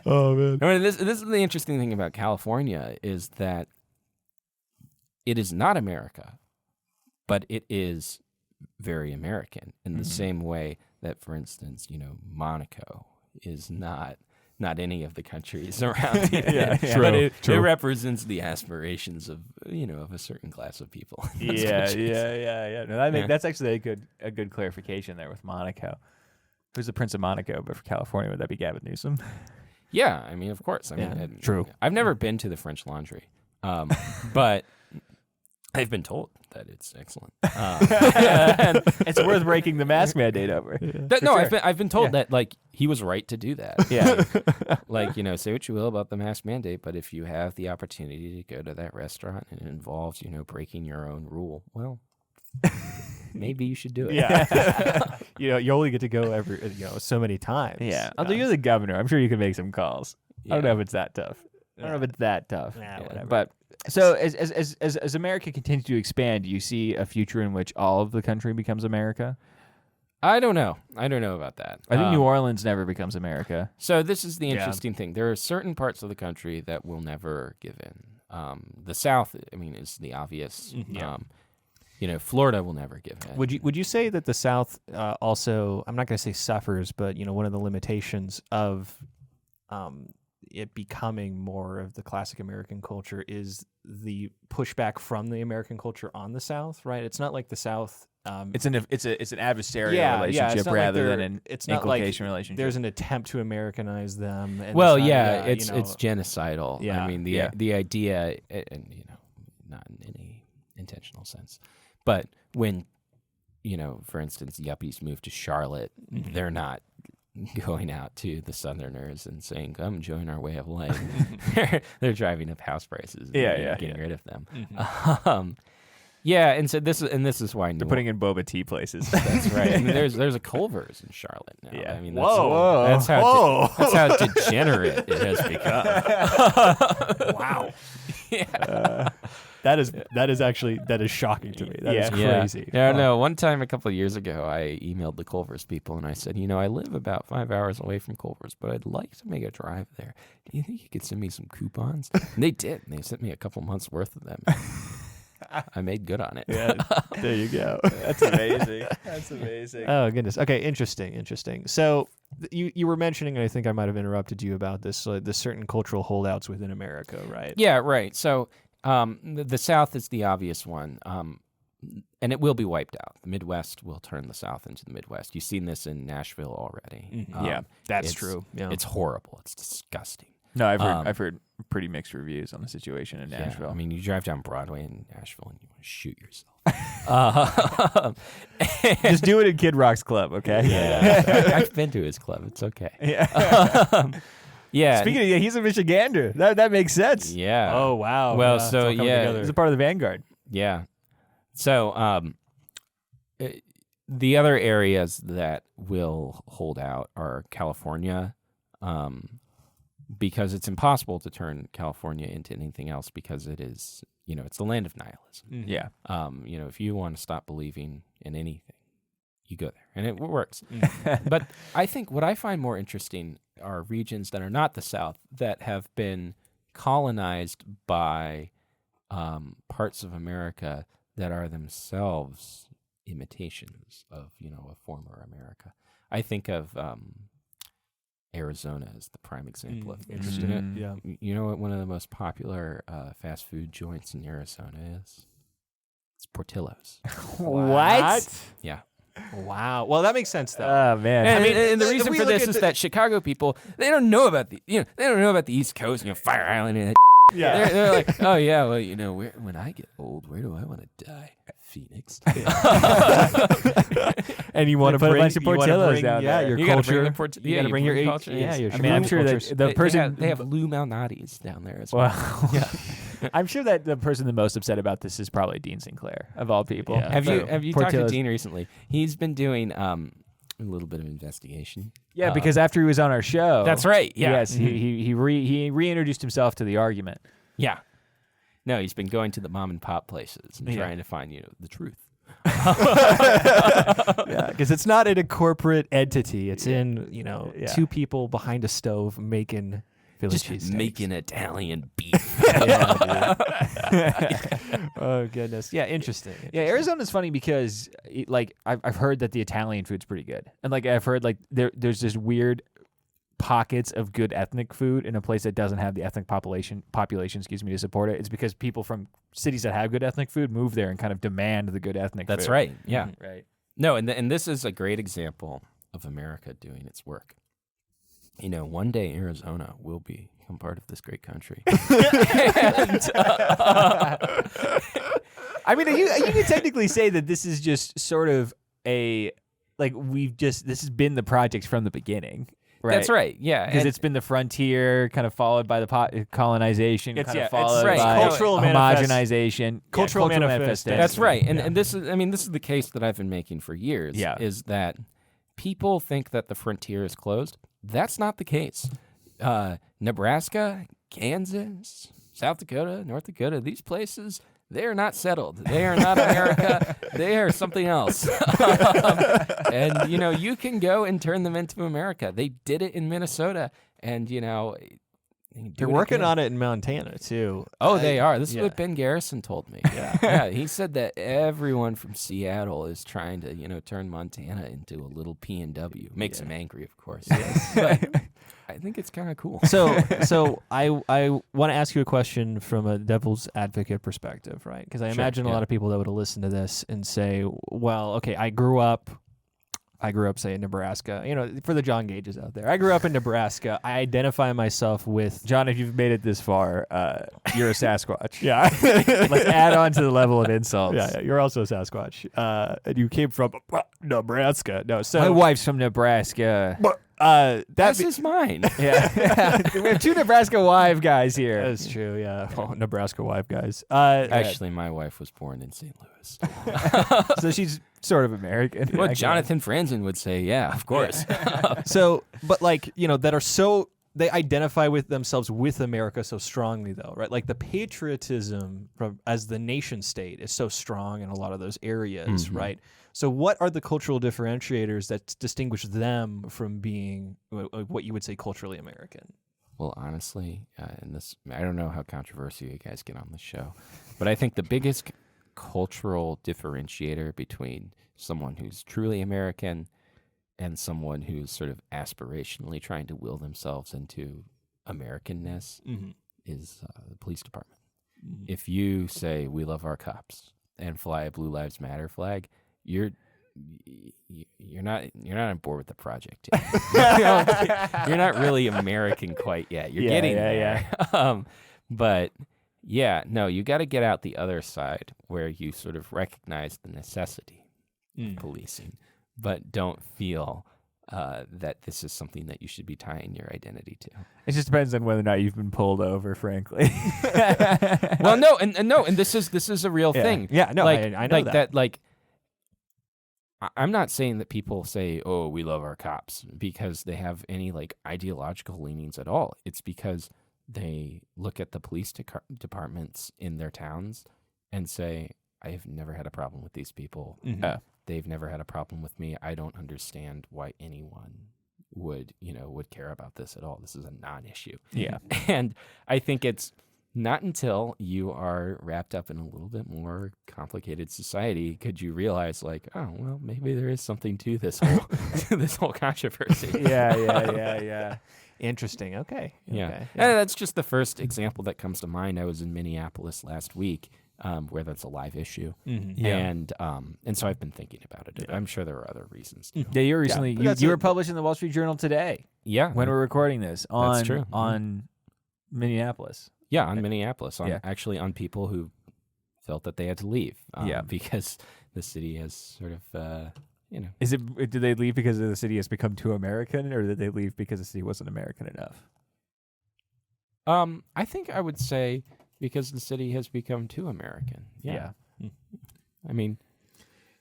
Oh man. I mean, this is the interesting thing about California is that it is not America, but it is very American in the same way that, for instance, Monaco is not any of the countries around here. True, But it true. represents the aspirations of of a certain class of people. in those countries. Yeah. No, that's actually a good clarification there with Monaco. Who's the Prince of Monaco? But for California, would that be Gavin Newsom? Yeah, I mean, of course. I mean, true. I've never been to the French Laundry, but I've been told that it's excellent. It's worth breaking the mask mandate over. I've been told that like he was right to do that. Yeah. Like say what you will about the mask mandate, but if you have the opportunity to go to that restaurant and it involves breaking your own rule, well, maybe you should do it. Yeah. You only get to go every so many times. Yeah. Although you're the governor, I'm sure you can make some calls. I don't know if it's that tough. Yeah, whatever. But so as America continues to expand, do you see a future in which all of the country becomes America? I don't know about that. I think New Orleans never becomes America. So this is the interesting thing. There are certain parts of the country that will never give in. The South, I mean, is the obvious. Florida will never give in. Would you say that the South also, I'm not going to say suffers, but one of the limitations of it becoming more of the classic American culture is the pushback from the American culture on the South, right? It's not like the South. It's an adversarial relationship rather than an inculcation relationship. There's an attempt to Americanize them. And it's genocidal. Yeah. I mean the idea, and not in any intentional sense, but when for instance, yuppies move to Charlotte, they're not going out to the Southerners and saying, "Come join our way of life." They're driving up house prices. And getting rid of them. And so this is why they're putting in boba tea places. That's right. I mean, there's a Culver's in Charlotte now. Yeah. I mean, that's how degenerate it has become. Wow. Yeah. That is shocking to me. That is crazy. Yeah, no. One time, a couple of years ago, I emailed the Culver's people and I said, I live about 5 hours away from Culver's, but I'd like to make a drive there. Do you think you could send me some coupons? And they did. And they sent me a couple months worth of them. I made good on it. Yeah, there you go. That's amazing. Oh goodness. Okay, interesting. So you were mentioning, and I think I might have interrupted you about this, the certain cultural holdouts within America, right? Yeah, right. So the South is the obvious one, and it will be wiped out. The Midwest will turn the South into the Midwest. You've seen this in Nashville already. Yeah, that's true. Yeah. It's horrible. It's disgusting. No, I've heard pretty mixed reviews on the situation in Nashville. Yeah, I mean, you drive down Broadway in Nashville and you want to shoot yourself. Just do it at Kid Rock's club, okay? Yeah, I've been to his club. It's okay. Yeah. Yeah. Speaking of, he's a Michigander. That makes sense. Yeah. Oh wow. Well, yeah, so He's a part of the Vanguard. Yeah. So the other areas that will hold out are California, because it's impossible to turn California into anything else because it is, it's the land of nihilism. Yeah. If you want to stop believing in anything, you go there, and it works. But I think what I find more interesting are regions that are not the South that have been colonized by parts of America that are themselves imitations of, a former America. I think of Arizona as the prime example of this. Interesting. Yeah. You know what one of the most popular fast food joints in Arizona is? It's Portillo's. What? Yeah. Wow. Well, that makes sense though. Oh man. And the if reason we for look this at is the- that Chicago people, they don't know about the East Coast, Fire Island and that. Yeah. They're like, oh yeah, well, when I get old, where do I want to die? Phoenix. And you want to put a bring bunch of Portillos down there. your You gotta culture. bring the You got to bring your culture. yeah, your I mean, I'm sure cultures. that the person they have Lou Malnati's down there as well. Well, I'm sure that the person the most upset about this is probably Dean Sinclair of all people. Yeah. Have you talked to Portillo's- Dean recently? He's been doing a little bit of investigation. Yeah, because after he was on our show, That's right. Yeah. Yes, he reintroduced himself to the argument. Yeah. No, he's been going to the mom and pop places and Yeah. trying to find, the truth. Yeah, because it's not in a corporate entity. It's in two people behind a stove making Philly Just cheesesteaks. making Italian beef. Yeah, dude. Oh goodness. Yeah, interesting. Yeah, Arizona's funny because I've heard that the Italian food's pretty good, and I've heard there's this weird pockets of good ethnic food in a place that doesn't have the ethnic population to support it. It's because people from cities that have good ethnic food move there and kind of demand the good ethnic food. That's right. Yeah. Right. No, and this is a great example of America doing its work. One day Arizona will become part of this great country. And, I mean, you can technically say that this is just sort of this has been the project from the beginning. Right. That's right. Yeah. Because And- it's been the frontier, kind of followed by the colonization, It's- kind yeah, of it's followed right. by Cultural manifest- homogenization, cultural manifestation. manifestation. That's right. And Yeah. and this is the case that I've been making for years. Yeah. Is that people think that the frontier is closed. That's not the case. Nebraska, Kansas, South Dakota, North Dakota, these places, they are not settled. They are not America. They are something else. And, you can go and turn them into America. They did it in Minnesota. And, They're working on it in Montana too. Oh, they are. This is yeah. what Ben Garrison told me. Yeah. He said that everyone from Seattle is trying to, turn Montana into a little PNW. Makes him angry, of course. Yes. But I think it's kind of cool. So I want to ask you a question from a devil's advocate perspective, right? Because I Sure, imagine a yeah. lot of people that would listen to this and say, well, okay, I grew up, say, in Nebraska. For the John Gages out there, I grew up in Nebraska. I identify myself with John, if you've made it this far, you're a Sasquatch. Yeah. Let's add on to the level of insults. Yeah, you're also a Sasquatch. And you came from Nebraska. No, so My wife's from Nebraska. This is mine. Yeah. We have two Nebraska wife guys here. That's true. Yeah, Nebraska wife guys. Actually, my wife was born in St. Louis. So she's sort of American. Well, I guess. Jonathan Franzen would say, yeah, of course. So, but that are so they identify with themselves with America so strongly, though, right? Like the patriotism as the nation state is so strong in a lot of those areas, right? So, what are the cultural differentiators that distinguish them from being what you would say culturally American? Well, honestly, I don't know how controversial you guys get on the show, but I think the biggest cultural differentiator between someone who's truly American and someone who's sort of aspirationally trying to will themselves into Americanness is the police department. If you say we love our cops and fly a Blue Lives Matter flag, you're you're not on board with the project yet. You're not really American quite yet. You're getting there. But yeah, no, you got to get out the other side where you sort of recognize the necessity of policing, but don't feel that this is something that you should be tying your identity to. It just depends on whether or not you've been pulled over, frankly. Well, no, and this is a real thing. Yeah, no, like, I know that. Like, I'm not saying that people say, "Oh, we love our cops," because they have any like ideological leanings at all. It's because they look at the police departments in their towns and say, "I have never had a problem with these people. They've never had a problem with me. I don't understand why anyone would care about this at all. This is a non-issue." Yeah. And I think it's not until you are wrapped up in a little bit more complicated society could you realize, like, oh, well, maybe there is something to this whole this whole controversy. Yeah. Interesting. Okay. Yeah. Okay. And that's just the first example that comes to mind. I was in Minneapolis last week, where that's a live issue, and so I've been thinking about it. I'm sure there are other reasons. Yeah, you recently you were published in the Wall Street Journal today. Yeah, when we're recording this on That's true. on Minneapolis. Yeah, on Minneapolis, actually on people who felt that they had to leave. Because the city has sort of, Is it? Did they leave because the city has become too American, or did they leave because the city wasn't American enough? I think I would say because the city has become too American. Yeah. I mean,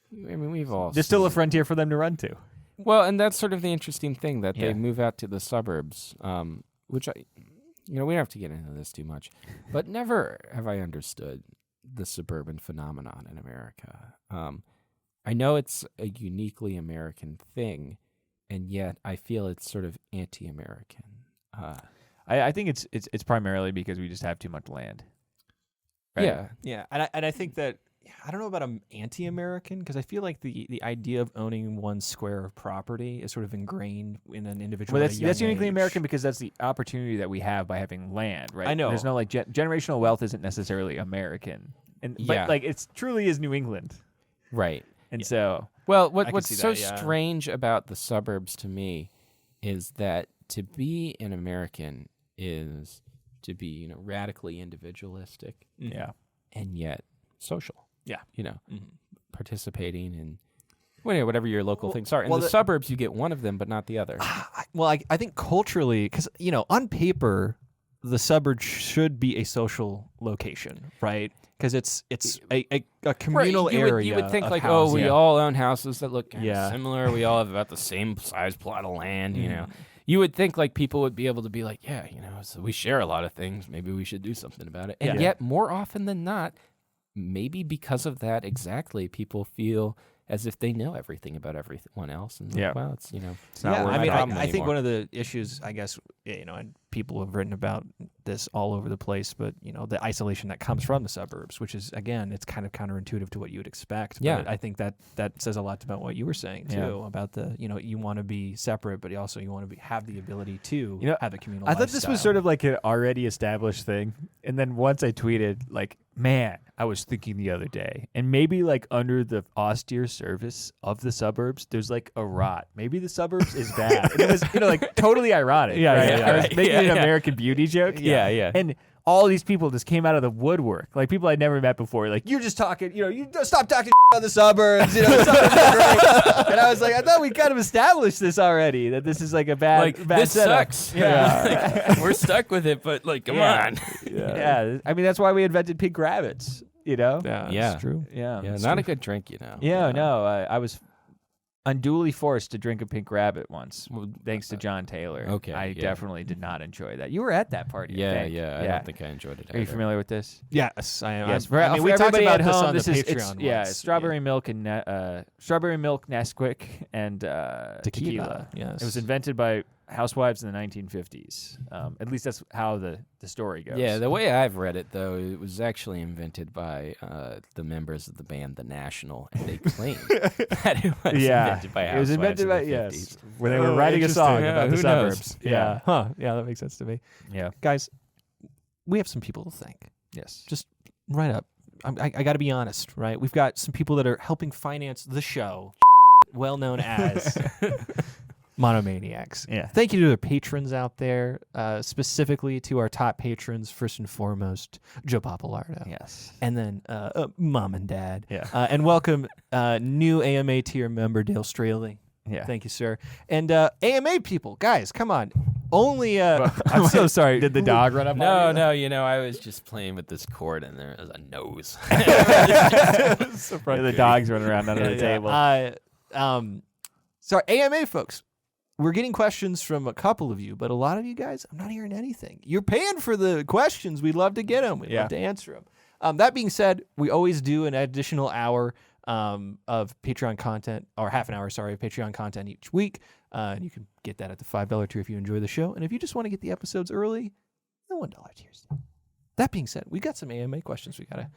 we've all. There's still a frontier for them to run to. Well, and that's sort of the interesting thing that they move out to the suburbs, which we don't have to get into this too much, but never have I understood the suburban phenomenon in America. I know it's a uniquely American thing, and yet I feel it's sort of anti-American. I think it's primarily because we just have too much land. Right? Yeah, and I think that I don't know about anti-American because I feel like the idea of owning one square of property is sort of ingrained in an individual. Well, that's uniquely American because that's the opportunity that we have by having land, right? I know. There's no like generational wealth isn't necessarily American, but like it's truly is New England, right? And so, well, what's so strange about the suburbs to me is that to be an American is to be radically individualistic, and yet social. Participating in whatever your local things are. In the suburbs, you get one of them, but not the other. I think culturally, because on paper, the suburbs should be a social location, right? Because it's a communal area. You would think like, we all own houses that look kind of similar. We all have about the same size plot of land. You would think like people would be able to be like, so we share a lot of things. Maybe we should do something about it. And yet, more often than not, maybe because of that exactly, people feel as if they know everything about everyone else. And well, it's it's not worth my problem I think anymore. one of the issues, I guess, and people have written about this all over the place, but the isolation that comes from the suburbs, which is again, it's kind of counterintuitive to what you would expect. But I think that says a lot about what you were saying too, about the you want to be separate, but also you want to have the ability to have a communal. I thought this was sort of like an already established thing, and then once I tweeted like, man, I was thinking the other day, and maybe like under the austere service of the suburbs, there's like a rot. Maybe the suburbs is bad. And it was like totally ironic. I was making an American Beauty joke. And all these people just came out of the woodwork, like people I'd never met before. Like, you're just talking, you stop talking on the suburbs. And I was like, I thought we kind of established this already, that this is like a bad this setup. Sucks. Like, we're stuck with it, but like, come on. I mean, that's why we invented pink rabbits. Yeah, it's true. Yeah, not a good drink, I was unduly forced to drink a pink rabbit once, thanks to John Taylor. Okay, I definitely did not enjoy that. You were at that party. I don't think I enjoyed it. Are you familiar with this? Yes, I am. Yes, for we talked about this home, on the Patreon. It's strawberry milk and strawberry milk Nesquik and tequila. Yes, it was invented by housewives in the 1950s. At least that's how the story goes. Yeah, the way I've read it, though, it was actually invented by the members of the band The National, and they claim that it was invented by housewives. It was invented by, when they were writing a song about the suburbs. Yeah, that makes sense to me. Yeah. Guys, we have some people to thank. Yes. Just right up. I got to be honest, right? We've got some people that are helping finance the show. well known as Monomaniacs. Yeah. Thank you to the patrons out there, specifically to our top patrons, first and foremost, Joe Papalardo. Yes. And then Mom and Dad. Yeah. And welcome new AMA tier member, Dale Strehle. Yeah. Thank you, sir. And AMA people, guys, come on. Only, I'm so sorry. Did the dog run up on you? No, I was just playing with this cord and there was a nose. The dog's running around under the table. Sorry, AMA folks. We're getting questions from a couple of you, but a lot of you guys, I'm not hearing anything. You're paying for the questions. We'd love to get them. We'd love to answer them. That being said, we always do an additional hour of Patreon content, or half an hour, sorry, of Patreon content each week. And you can get that at the $5 tier if you enjoy the show. And if you just want to get the episodes early, the $1 tiers. That being said, we got some AMA questions we gotta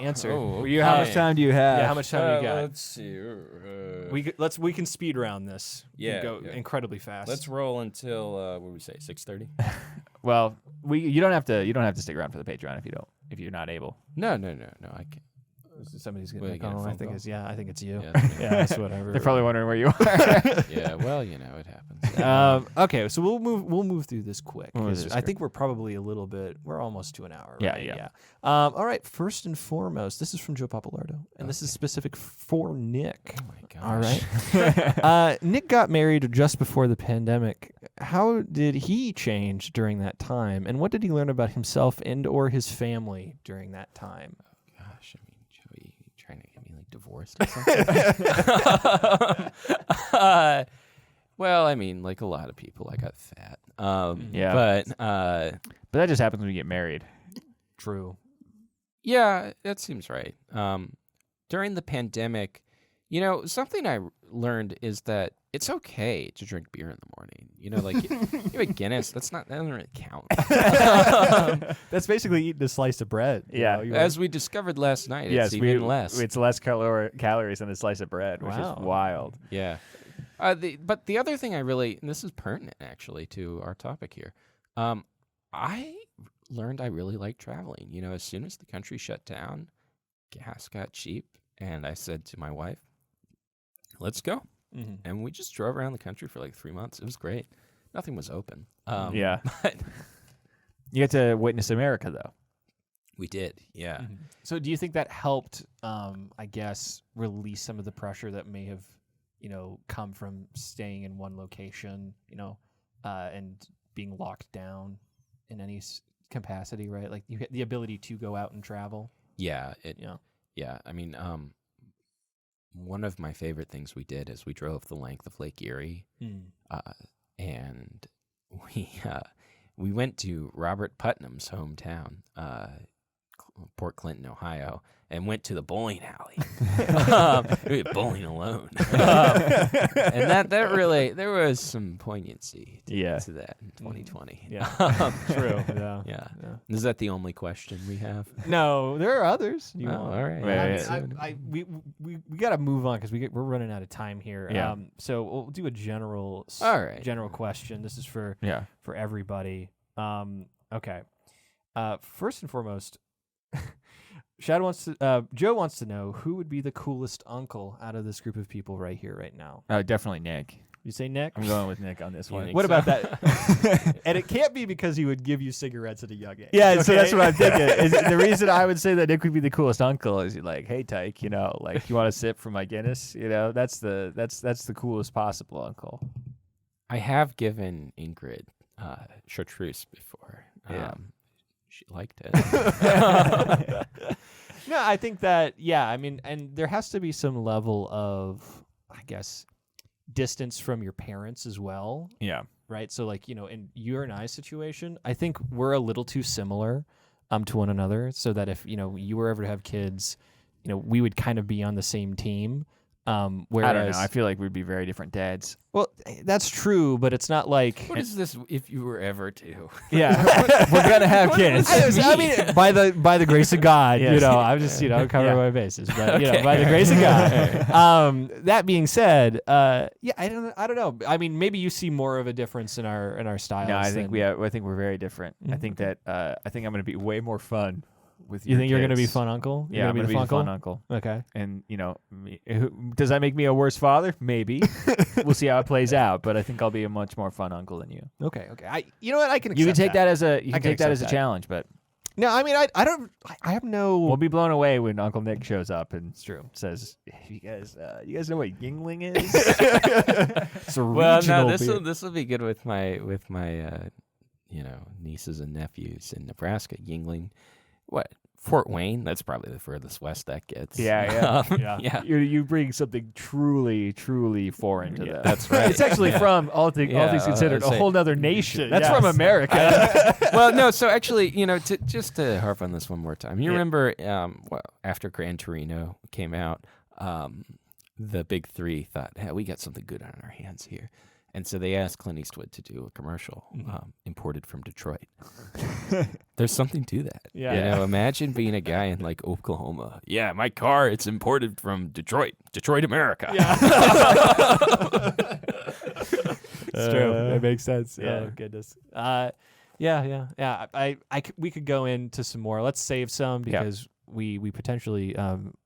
answer. How much time do you have? Yeah, how much time do you got? Let's see. We can speed round this. Yeah, go incredibly fast. Let's roll until what would we say, 6:30? Well, you don't have to stick around for the Patreon if you're not able. No, I can't. Somebody's gonna Will make you get a call. I phone think call? it's I think it's you. Yeah, That's whatever. They're probably wondering where you are. Yeah, well, it happens. Okay, so we'll move through this quick. We'll move 'Cause this I quick. think we're probably we're almost to an hour. Yeah, Right? yeah. All right. First and foremost, this is from Joe Papalardo, and this is specific for Nick. Oh my gosh. All right. Nick got married just before the pandemic. How did he change during that time, and what did he learn about himself and or his family during that time? Gosh, I mean, Joey, you trying to get me like divorced or something? Well, I mean, like a lot of people, I got fat. Yeah. But But that just happens when you get married. True. yeah, that seems right. During the pandemic, something I learned is that it's okay to drink beer in the morning. Like you have a Guinness, that doesn't really count. That's basically eating a slice of bread. Yeah. As we discovered last night, it's even less. It's less calories than a slice of bread, which is wild. Yeah. But the other thing and this is pertinent actually to our topic here, I learned I really like traveling. As soon as the country shut down, gas got cheap, and I said to my wife, let's go. Mm-hmm. And we just drove around the country for like 3 months. It was great. Nothing was open. Yeah. But You get to witness America, though. we did, yeah. Mm-hmm. So do you think that helped, I guess, release some of the pressure that may have, come from staying in one location, and being locked down in any capacity, right? Like you had the ability to go out and travel. Yeah. Yeah. Yeah. I mean, one of my favorite things we did is we drove the length of Lake Erie, and we went to Robert Putnam's hometown, Port Clinton, Ohio, and went to the bowling alley. We were bowling alone. And that really, there was some poignancy to that in 2020. Yeah. True. Yeah. Yeah. Is that the only question we have? No, there are others. All right. Wait. We got to move on because we're running out of time here. Yeah. So we'll do a general question. This is for everybody. Okay. First and foremost, Shad Joe wants to know who would be the coolest uncle out of this group of people right here, right now. Definitely Nick. You say Nick? I'm going with Nick on this one. think What so? about that? And it can't be because he would give you cigarettes at a young age. Yeah, so okay? that's what I'm thinking. The reason I would say that Nick would be the coolest uncle is like, hey Tyke, you want to sip from my Guinness? That's the coolest possible uncle. I have given Ingrid chartreuse before. Yeah. She liked it. No, I think that, I mean, and there has to be some level of, I guess, distance from your parents as well. Yeah. Right? So, like, in your and I's situation, I think we're a little too similar to one another so that if, you were ever to have kids, we would kind of be on the same team. Whereas, I don't know. I feel like we'd be very different dads. Well, that's true, but it's not like... What is this if you were ever to? Yeah. We're going to have kids. I mean, by the grace of God, Yes. I'm just, covering my bases. But, by the grace of God. That being said, I don't know. I mean, maybe you see more of a difference in our styles. No, I think we're very different. I think that I think I'm going to be way more fun with You your think you're going to be kids. fun uncle? You're Yeah, I'm gonna going to be the fun uncle. Okay. And, does that make me a worse father? Maybe. We'll see how it plays out, but I think I'll be a much more fun uncle than you. Okay. You know what? I can accept You can take that as a I can accept that. challenge, but No, I mean, I don't. I have no. we'll be blown away when Uncle Nick shows up and It's true. says, "You guys know what Yingling is?" It's a Well, regional no, beer. this will be good with my nieces and nephews in Nebraska. Yingling, what? Fort Wayne? That's probably the furthest west that gets. Yeah. yeah. You bring something truly, truly foreign to that. That's right. It's actually from all things considered a whole other nation. That's from America. Well, no. So actually, just to harp on this one more time, you Yeah. remember, after Gran Torino came out, the big three thought, "Hey, we got something good on our hands here," and so they asked Clint Eastwood to do a commercial imported from Detroit. There's something to that. Yeah. Imagine being a guy in like Oklahoma. Yeah, my car, it's imported from Detroit, America. It's true. That makes sense. yeah. Oh goodness. We could go into some more. Let's save some because we potentially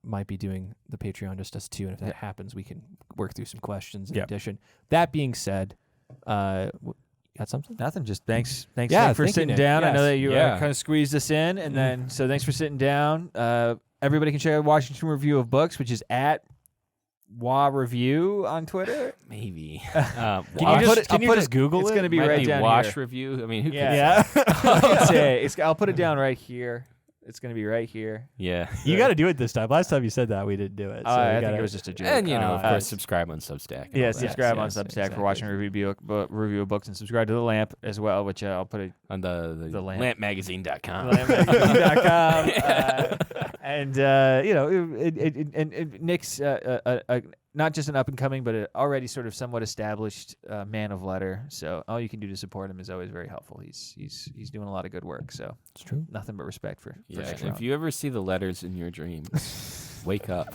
might be doing the Patreon just us two, and if that happens, we can work through some questions in addition. That being said, got something? Nothing. Just thanks Nick, for thank you, sitting Nick. down. I know Yes. that you kind of squeezed us in, and then so thanks for sitting down. Everybody can check out Washington Review of Books, which is at WA Review on Twitter. Maybe. Can you just Google It's it? going to be Might right be down Wash here. Review. I mean, who Yeah. cares? I'll put it down right here. It's going to be right here. Yeah. You got to do it this time. Last time you said that, we didn't do it. So I you think gotta- it was just a joke. And, of course, subscribe on Substack. and Yeah, all that. subscribe on yes, Substack exactly. for watching review of books, and subscribe to The Lamp as well, which I'll put it On the Lamp. lampmagazine.com. lampmagazine.com. And Nick's not just an up and coming, but an already sort of somewhat established man of letter. So all you can do to support him is always very helpful. He's doing a lot of good work. So It's true. nothing but respect for Yeah, Nick if Rowan. you ever see the letters in your dreams, wake up.